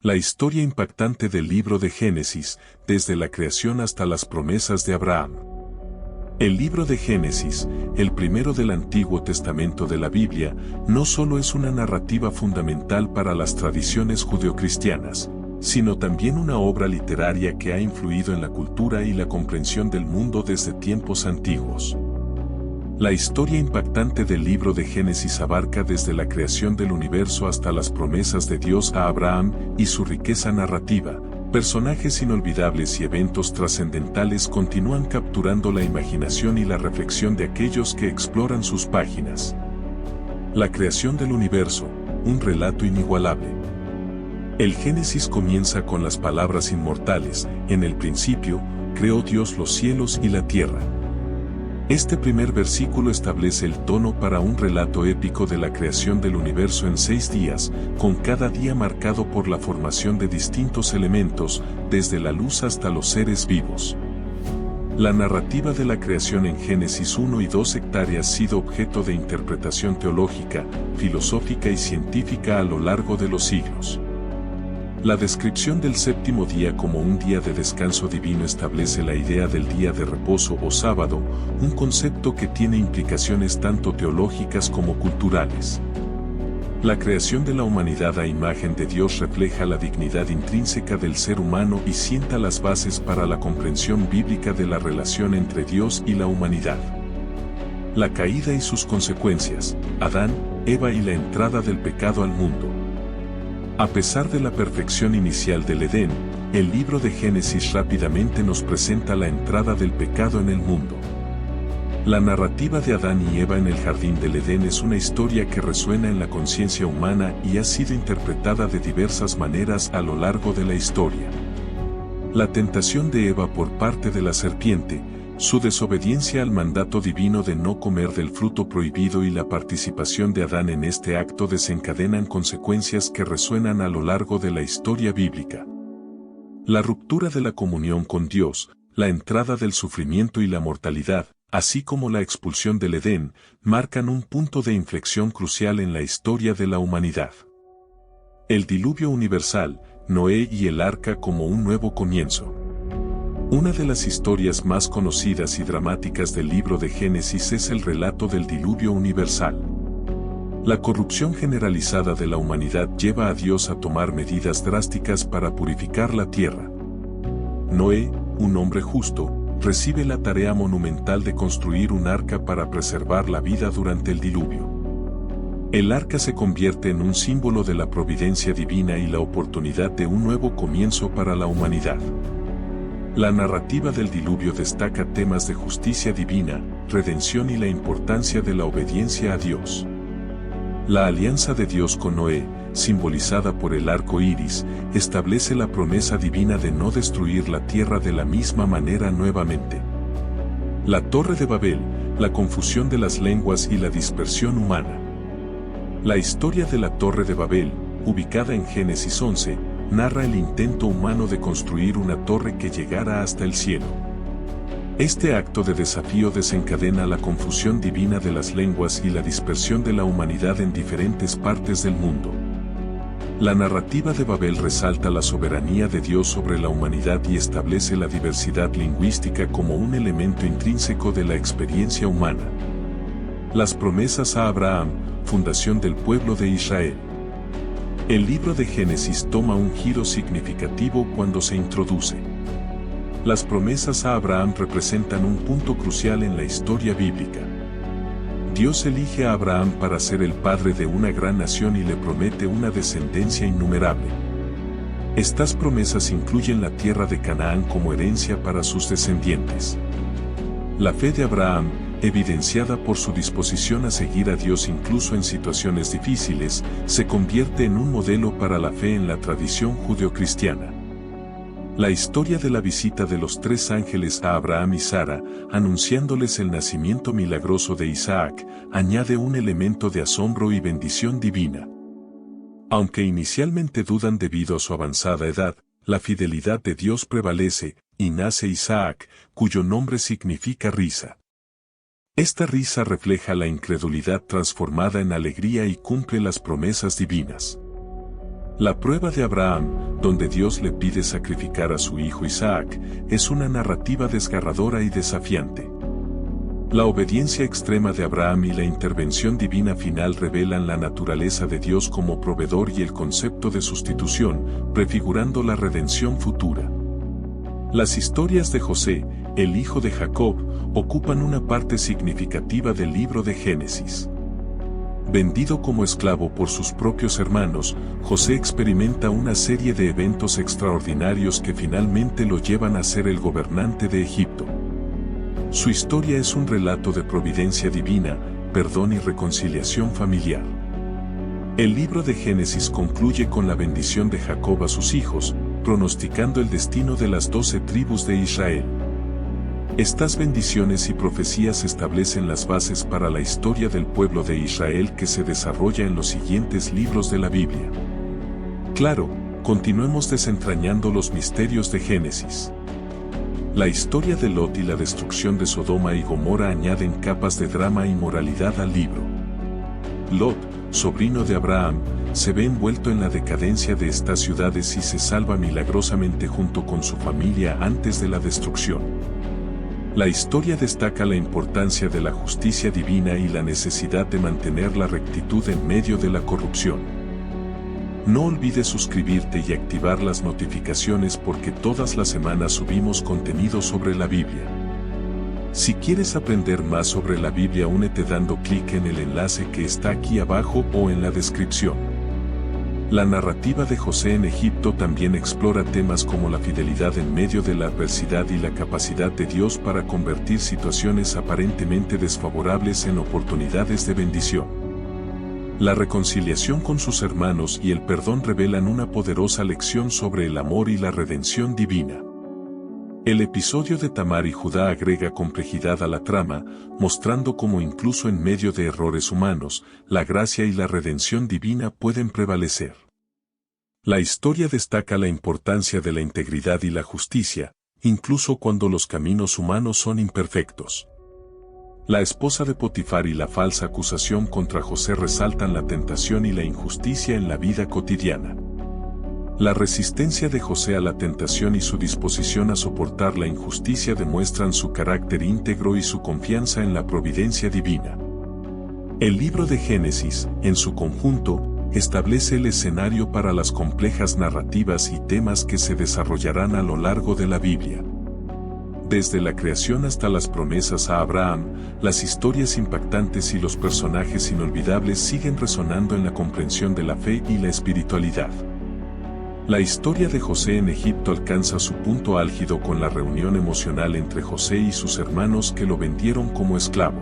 La historia impactante del libro de Génesis, desde la creación hasta las promesas de Abraham. El libro de Génesis, el primero del Antiguo Testamento de la Biblia, no solo es una narrativa fundamental para las tradiciones judeocristianas, sino también una obra literaria que ha influido en la cultura y la comprensión del mundo desde tiempos antiguos. La historia impactante del libro de Génesis abarca desde la creación del universo hasta las promesas de Dios a Abraham y su riqueza narrativa. Personajes inolvidables y eventos trascendentales continúan capturando la imaginación y la reflexión de aquellos que exploran sus páginas. La creación del universo, un relato inigualable. El Génesis comienza con las palabras inmortales: en el principio, creó Dios los cielos y la tierra. Este primer versículo establece el tono para un relato épico de la creación del universo en 6 días, con cada día marcado por la formación de distintos elementos, desde la luz hasta los seres vivos. La narrativa de la creación en Génesis 1 y 2 ha sido objeto de interpretación teológica, filosófica y científica a lo largo de los siglos. La descripción del séptimo día como un día de descanso divino establece la idea del día de reposo o sábado, un concepto que tiene implicaciones tanto teológicas como culturales. La creación de la humanidad a imagen de Dios refleja la dignidad intrínseca del ser humano y sienta las bases para la comprensión bíblica de la relación entre Dios y la humanidad. La caída y sus consecuencias, Adán, Eva y la entrada del pecado al mundo. A pesar de la perfección inicial del Edén, el libro de Génesis rápidamente nos presenta la entrada del pecado en el mundo. La narrativa de Adán y Eva en el jardín del Edén es una historia que resuena en la conciencia humana y ha sido interpretada de diversas maneras a lo largo de la historia. La tentación de Eva por parte de la serpiente, su desobediencia al mandato divino de no comer del fruto prohibido y la participación de Adán en este acto desencadenan consecuencias que resuenan a lo largo de la historia bíblica. La ruptura de la comunión con Dios, la entrada del sufrimiento y la mortalidad, así como la expulsión del Edén, marcan un punto de inflexión crucial en la historia de la humanidad. El diluvio universal, Noé y el arca como un nuevo comienzo. Una de las historias más conocidas y dramáticas del libro de Génesis es el relato del diluvio universal. La corrupción generalizada de la humanidad lleva a Dios a tomar medidas drásticas para purificar la tierra. Noé, un hombre justo, recibe la tarea monumental de construir un arca para preservar la vida durante el diluvio. El arca se convierte en un símbolo de la providencia divina y la oportunidad de un nuevo comienzo para la humanidad. La narrativa del diluvio destaca temas de justicia divina, redención y la importancia de la obediencia a Dios. La alianza de Dios con Noé, simbolizada por el arco iris, establece la promesa divina de no destruir la tierra de la misma manera nuevamente. La Torre de Babel, la confusión de las lenguas y la dispersión humana. La historia de la Torre de Babel, ubicada en Génesis 11, narra el intento humano de construir una torre que llegara hasta el cielo. Este acto de desafío desencadena la confusión divina de las lenguas y la dispersión de la humanidad en diferentes partes del mundo. La narrativa de Babel resalta la soberanía de Dios sobre la humanidad y establece la diversidad lingüística como un elemento intrínseco de la experiencia humana. Las promesas a Abraham, fundación del pueblo de Israel. El libro de Génesis toma un giro significativo cuando se introduce. Las promesas a Abraham representan un punto crucial en la historia bíblica. Dios elige a Abraham para ser el padre de una gran nación y le promete una descendencia innumerable. Estas promesas incluyen la tierra de Canaán como herencia para sus descendientes. La fe de Abraham, evidenciada por su disposición a seguir a Dios incluso en situaciones difíciles, se convierte en un modelo para la fe en la tradición judeocristiana. La historia de la visita de los 3 ángeles a Abraham y Sara, anunciándoles el nacimiento milagroso de Isaac, añade un elemento de asombro y bendición divina. Aunque inicialmente dudan debido a su avanzada edad, la fidelidad de Dios prevalece, y nace Isaac, cuyo nombre significa risa. Esta risa refleja la incredulidad transformada en alegría y cumple las promesas divinas. La prueba de Abraham, donde Dios le pide sacrificar a su hijo Isaac, es una narrativa desgarradora y desafiante. La obediencia extrema de Abraham y la intervención divina final revelan la naturaleza de Dios como proveedor y el concepto de sustitución, prefigurando la redención futura. Las historias de José, el hijo de Jacob, ocupan una parte significativa del libro de Génesis. Vendido como esclavo por sus propios hermanos, José experimenta una serie de eventos extraordinarios que finalmente lo llevan a ser el gobernante de Egipto. Su historia es un relato de providencia divina, perdón y reconciliación familiar. El libro de Génesis concluye con la bendición de Jacob a sus hijos, pronosticando el destino de las 12 tribus de Israel. Estas bendiciones y profecías establecen las bases para la historia del pueblo de Israel que se desarrolla en los siguientes libros de la Biblia. Claro, continuemos desentrañando los misterios de Génesis. La historia de Lot y la destrucción de Sodoma y Gomorra añaden capas de drama y moralidad al libro. Lot, sobrino de Abraham, se ve envuelto en la decadencia de estas ciudades y se salva milagrosamente junto con su familia antes de la destrucción. La historia destaca la importancia de la justicia divina y la necesidad de mantener la rectitud en medio de la corrupción. No olvides suscribirte y activar las notificaciones porque todas las semanas subimos contenido sobre la Biblia. Si quieres aprender más sobre la Biblia, únete dando clic en el enlace que está aquí abajo o en la descripción. La narrativa de José en Egipto también explora temas como la fidelidad en medio de la adversidad y la capacidad de Dios para convertir situaciones aparentemente desfavorables en oportunidades de bendición. La reconciliación con sus hermanos y el perdón revelan una poderosa lección sobre el amor y la redención divina. El episodio de Tamar y Judá agrega complejidad a la trama, mostrando cómo incluso en medio de errores humanos, la gracia y la redención divina pueden prevalecer. La historia destaca la importancia de la integridad y la justicia, incluso cuando los caminos humanos son imperfectos. La esposa de Potifar y la falsa acusación contra José resaltan la tentación y la injusticia en la vida cotidiana. La resistencia de José a la tentación y su disposición a soportar la injusticia demuestran su carácter íntegro y su confianza en la providencia divina. El libro de Génesis, en su conjunto, establece el escenario para las complejas narrativas y temas que se desarrollarán a lo largo de la Biblia. Desde la creación hasta las promesas a Abraham, las historias impactantes y los personajes inolvidables siguen resonando en la comprensión de la fe y la espiritualidad. La historia de José en Egipto alcanza su punto álgido con la reunión emocional entre José y sus hermanos que lo vendieron como esclavo.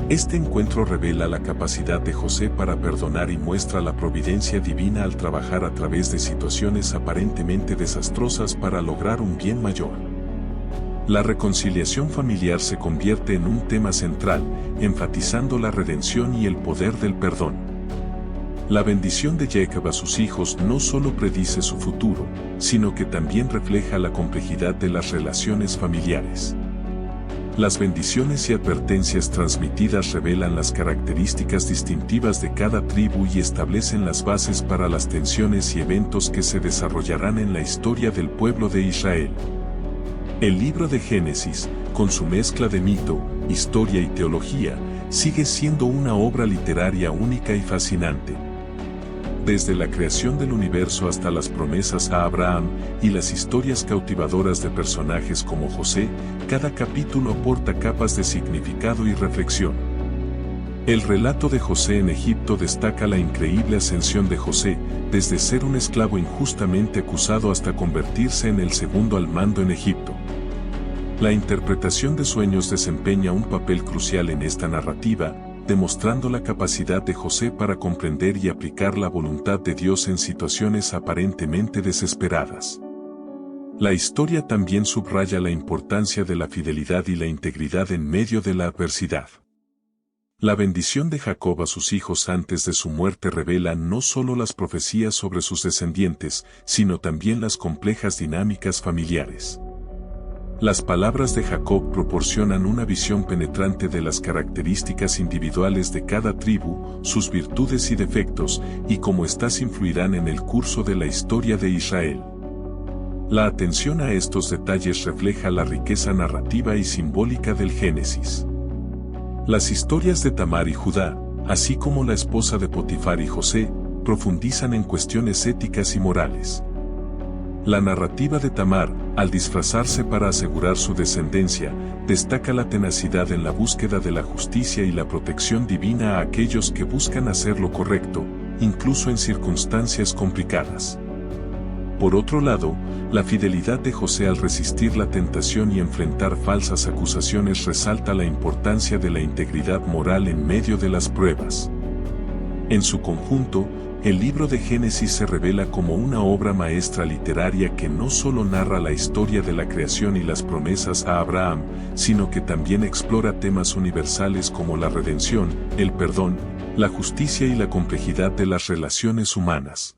Este encuentro revela la capacidad de José para perdonar y muestra la providencia divina al trabajar a través de situaciones aparentemente desastrosas para lograr un bien mayor. La reconciliación familiar se convierte en un tema central, enfatizando la redención y el poder del perdón. La bendición de Jacob a sus hijos no solo predice su futuro, sino que también refleja la complejidad de las relaciones familiares. Las bendiciones y advertencias transmitidas revelan las características distintivas de cada tribu y establecen las bases para las tensiones y eventos que se desarrollarán en la historia del pueblo de Israel. El libro de Génesis, con su mezcla de mito, historia y teología, sigue siendo una obra literaria única y fascinante. Desde la creación del universo hasta las promesas a Abraham y las historias cautivadoras de personajes como José, cada capítulo aporta capas de significado y reflexión. El relato de José en Egipto destaca la increíble ascensión de José, desde ser un esclavo injustamente acusado hasta convertirse en el segundo al mando en Egipto. La interpretación de sueños desempeña un papel crucial en esta narrativa, demostrando la capacidad de José para comprender y aplicar la voluntad de Dios en situaciones aparentemente desesperadas. La historia también subraya la importancia de la fidelidad y la integridad en medio de la adversidad. La bendición de Jacob a sus hijos antes de su muerte revela no solo las profecías sobre sus descendientes, sino también las complejas dinámicas familiares. Las palabras de Jacob proporcionan una visión penetrante de las características individuales de cada tribu, sus virtudes y defectos, y cómo éstas influirán en el curso de la historia de Israel. La atención a estos detalles refleja la riqueza narrativa y simbólica del Génesis. Las historias de Tamar y Judá, así como la esposa de Potifar y José, profundizan en cuestiones éticas y morales. La narrativa de Tamar, al disfrazarse para asegurar su descendencia, destaca la tenacidad en la búsqueda de la justicia y la protección divina a aquellos que buscan hacer lo correcto, incluso en circunstancias complicadas. Por otro lado, la fidelidad de José al resistir la tentación y enfrentar falsas acusaciones resalta la importancia de la integridad moral en medio de las pruebas. En su conjunto, el libro de Génesis se revela como una obra maestra literaria que no solo narra la historia de la creación y las promesas a Abraham, sino que también explora temas universales como la redención, el perdón, la justicia y la complejidad de las relaciones humanas.